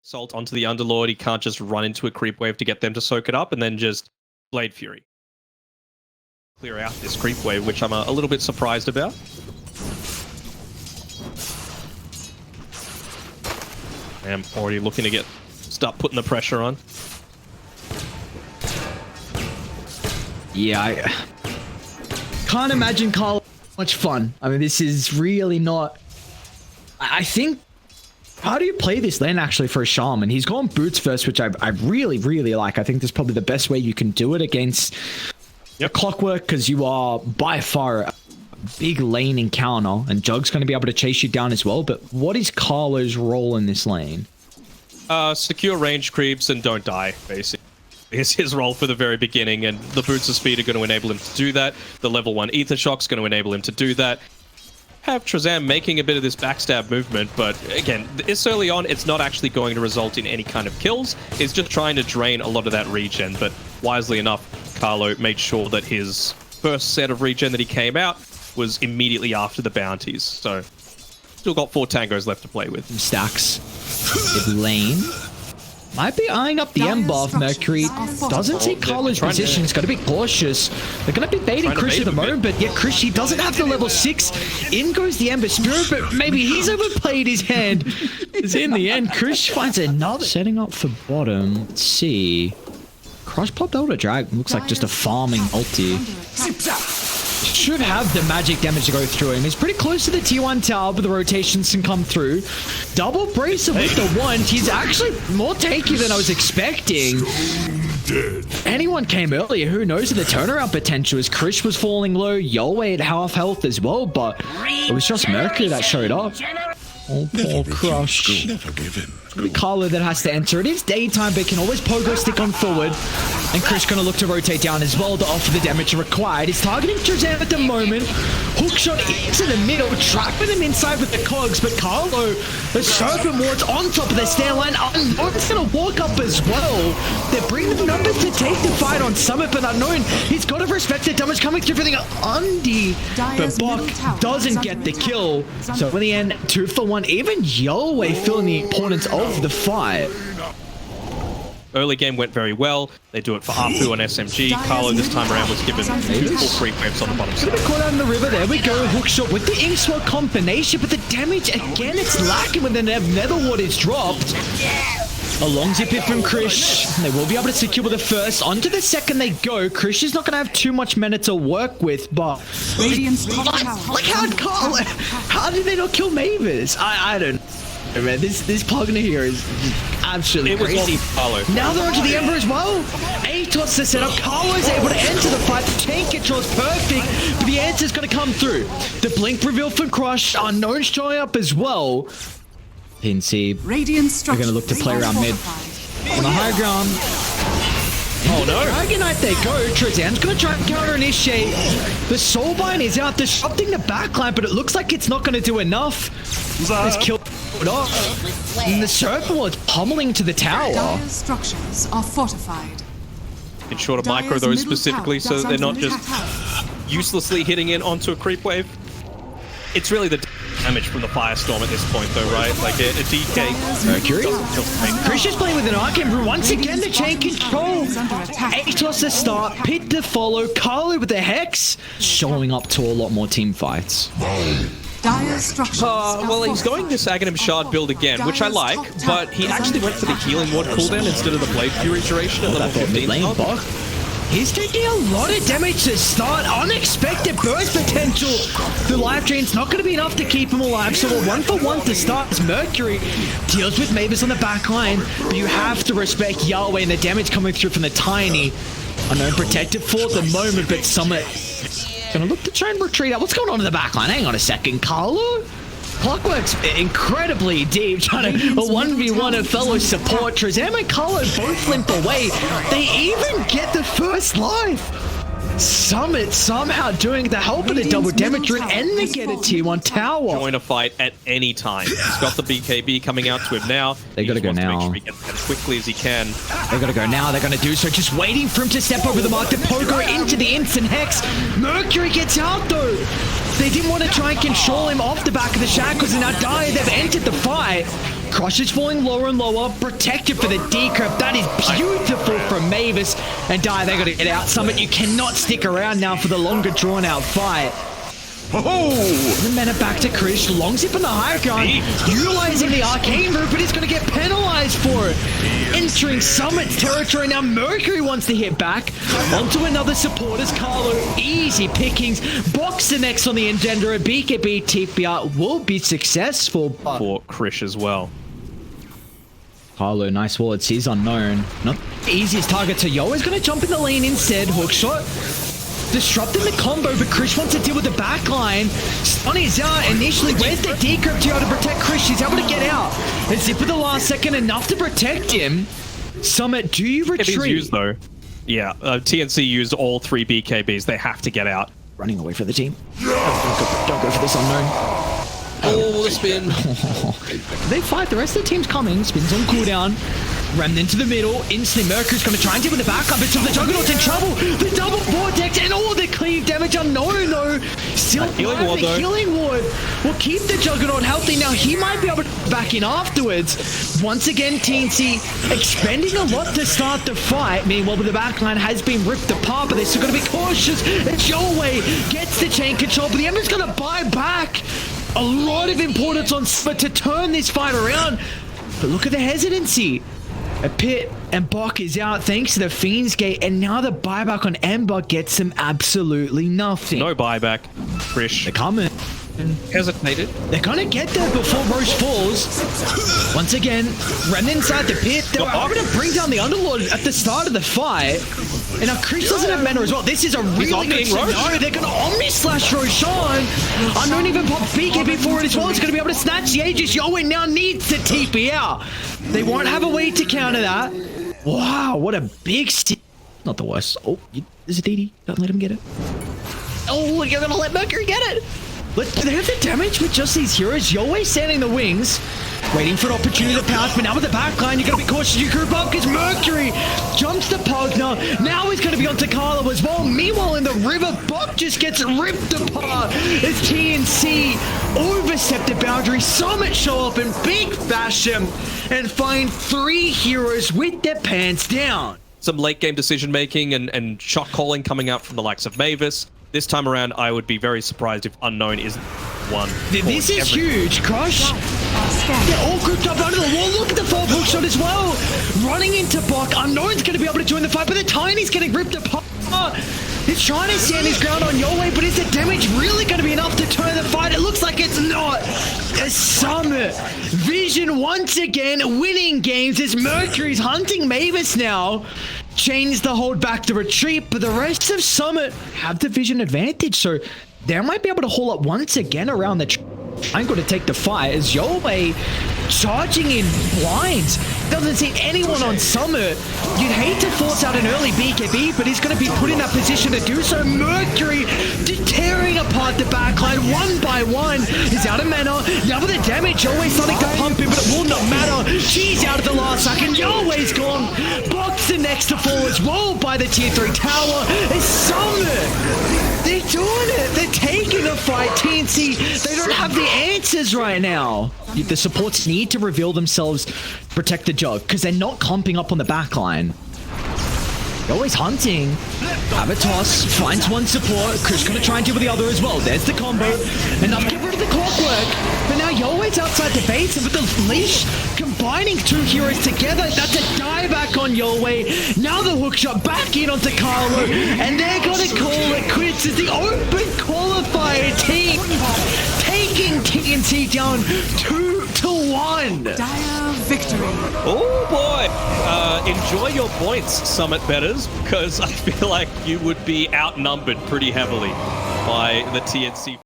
Salt onto the Underlord. He can't just run into a creep wave to get them to soak it up and then just Blade Fury. Clear out this creep wave, which I'm a little bit surprised about. I'm already looking to start putting the pressure on. Yeah, I can't imagine Carl much fun. I mean, this is really not... I think... How do you play this lane actually for a Shaman? He's gone boots first, which I really, really like. I think that's probably the best way you can do it against Clockwork, because you are by far a big lane encounter, and Jug's going to be able to chase you down as well. But what is Carlo's role in this lane? Secure range creeps and don't die, basically. Is his role for the very beginning, and the boots of speed are going to enable him to do that. The level 1 ether shock's going to enable him to do that. Have Trezam making a bit of this backstab movement, but again, this early on, it's not actually going to result in any kind of kills. It's just trying to drain a lot of that regen, but wisely enough, Carlo made sure that his first set of regen that he came out was immediately after the bounties, so still got 4 tangos left to play with. Stacks. Mid lane. Might be eyeing up the Ember of Mercury. Doesn't see Carlo's position. He's got to be cautious. They're going to be baiting Krish at the moment, but yet Krish, he doesn't have the level 6. In goes the Ember Spirit, but maybe he's overplayed his hand. Because in the end, Krish finds another. Setting up for bottom. Let's see. Cross popped out a drag. Looks like just a farming ulti. Should have the magic damage to go through him. He's pretty close to the T1 tower, but the rotations can come through. Double bracer with the one. He's actually more tanky than I was expecting. Anyone came earlier, who knows the turnaround potential, as Krish was falling low, Yolway at half health as well, but it was just Mercury that showed up. Oh, poor Crush. Carlo that has to enter. It is daytime, but can always pogo stick on forward. And Krish gonna look to rotate down as well to offer the damage required. He's targeting Trezam at the moment. Hookshot into the middle, trapping him inside with the cogs, but Carlo, the Serpent Ward's on top of the stair line. Unknown's gonna walk up as well. They're bringing the numbers to take the fight on Summit, but Unknown, he's got to respect the damage coming through for the Undi. But Bok doesn't get the kill. So in the end, 2 for 1. Even Yolway feeling the importance of the fight. Early game went very well. They do it for Apu on SMG. Carlo this time around was given 2 full creep waves on the bottom side. Caught out in the river. There we go. Hookshot with the Inkswell combination, but the damage again, it's lacking when the Netherward is dropped. A long zip hit from Krish. They will be able to secure the first. Onto the second they go. Krish is not going to have too much mana to work with, but like how did they not kill Mavis? I don't know, man. This Pugna here is absolutely crazy. Now they're onto the Ember as well. Atos to set up. Carlo's able to enter the fight. The tank control is perfect, but the answer's going to come through. The blink reveal for Crush. Unknown showing up as well. TNC, they're going to look to play around mid. On the high ground. Oh no. Dragon Knight they go. Trezam's going to try and counter-initiate. The Soulbind is out disrupting the backline, but it looks like it's not going to do enough. It's killed off. And the Serpent Ward's pummeling to the tower. Dire structures are fortified. Ensure to micro those specifically so that they're not just uselessly hitting in onto a creep wave. It's really the damage from the Firestorm at this point though, right? Like a DK. Mercury? Krish is playing with an Arcane. Once again, the chain control. Atos to start, Pit to follow, Carlo with the Hex. Showing up to a lot more team fights. Well, he's going this Aghanim Shard build again, which I like, but he actually went for the Healing Ward cooldown instead of the Blade Fury duration at level 15. He's taking a lot of damage to start. Unexpected burst potential. The life drain's not going to be enough to keep him alive, so a 1 for 1 to start as Mercury deals with Mavis on the back line, but you have to respect Yahweh and the damage coming through from the Tiny. Unknown protected for the moment, but Summit gonna look to try and retreat out. What's going on in the back line? Hang on a second, Carlo? Clockwork's incredibly deep, trying to 1v1 a fellow support. Trezam and Carlo both limp away. They even get the first life. Summit somehow doing the help of the double damage rune, and they get a T1 tower. Join a fight at any time. He's got the BKB coming out to him now. They gotta go now. Make sure he gets as quickly as he can. They gotta go now. They're gonna do so. Just waiting for him to step over the mark. The pogo into the instant hex. Mercury gets out though. They didn't want to try and control him off the back of the shackles, and now Dire, they've entered the fight. Crush is falling lower and lower. Protected for the decrypt. That is beautiful from Mavis. And Die, they got to get out. Summit, you cannot stick around now for the longer drawn out fight. Oh! The mana back to Krish. Long zip on the high ground. Utilizing the arcane root, but he's going to get penalized for it. Entering Summit's territory. Now Mercury wants to hit back. Onto another support as Carlo. Easy pickings. Box the next on the Engenderer. BKB TPR will be successful. For Krish as well. Carlo, nice wall. It's his unknown. Not the easiest target. So Yo is going to jump in the lane instead. Hookshot. Disrupting the combo, but Krish wants to deal with the backline. Stun is out initially. Where's the decrypt to be able to protect Krish? He's able to get out. And zip at the last second, enough to protect him. Summit, do you retreat? If he's used though. Yeah, TNC used all 3 BKBs. They have to get out. Running away for the team. Don't go for this unknown. Oh, the spin. They fight. The rest of the team's coming. Spins on cooldown. Remnant to the middle. Instantly, Mercury's going to try and deal with the backup until the Juggernaut's in trouble. The double vortex and all the cleave damage on no. Still healing ward, though. Healing ward will keep the Juggernaut healthy. Now he might be able to back in afterwards. Once again, TNC expending a lot to start the fight. Meanwhile, the backline has been ripped apart, but they're still going to be cautious. It's your way. Gets the chain control, but the Ember's going to buy back. A lot of importance on Split to turn this fight around. But look at the hesitancy. A Pit and Bok is out thanks to the Fiend's Gate, and now the buyback on Ember gets them absolutely nothing. No buyback. Krish. They're coming. Hesitated. They're gonna get there before Roche falls. Once again, Remnant inside the pit. They were able to bring down the Underlord at the start of the fight. And now Krish doesn't have mana as well. This is a really good scenario. They're gonna Omni Slash Roshan. Unknown even pop BKB for it as well. It's gonna be able to snatch the Aegis. Yowie now needs to TP out. They won't have a way to counter that. Wow, what a big not the worst. Oh, there's a DD. Don't let him get it. Oh, you're gonna let Mercury get it. But they have the damage with just these heroes. Yowie standing the wings, waiting for an opportunity to pounce. But now with the backline, you're going to be cautious. You group up because Mercury jumps to Pugner. Now he's going to be on Takala as well. Meanwhile, in the river, Bok just gets ripped apart as TNC overstep the boundary. Summit show up in big fashion and find 3 heroes with their pants down. Some late game decision making and shot calling coming out from the likes of Mavis. This time around, I would be very surprised if Unknown isn't one. This is huge. Crush. They're all grouped up under the wall. Look at the 4-hook shot as well. Running into Bok. Unknown's going to be able to join the fight, but the Tiny's getting ripped apart. He's trying to stand his ground on Yowie, but is the damage really going to be enough to turn the fight? It looks like it's not. A Summit Vision once again winning games as Mercury's hunting Mavis now. Change the hold back to retreat, but the rest of Summit have the vision advantage, so they might be able to haul up once again around the triangle to take the fight as Yowie charging in blinds. Doesn't see anyone on Summit. You'd hate to force out an early BKB, but he's going to be put in that position to do so. Mercury tearing apart the backline one by one. He's out of mana. Now with the damage, Yowie's starting to pump him, but it will not matter. She's out at the last second. Yowie's gone. Bok's the next to fall as well by the tier 3 tower. It's Summit. They're doing it. They're taking the fight. TNC, they don't have the answers right now. The supports need to reveal themselves, protect the Jug, because they're not clumping up on the backline. They're always hunting. Abatos finds one support. Chris gonna try and deal with the other as well. There's the combo. Enough to get rid of the clockwork. But now Yowi's outside the base, and with the leash combining 2 heroes together, that's a dieback on Yowie. Now the hook shot back in onto Carlo, and they're gonna call it quits as the open qualifier team taking TNC down 2-1. Dire victory. Oh boy! Enjoy your points, Summit betters, because I feel like you would be outnumbered pretty heavily by the TNC.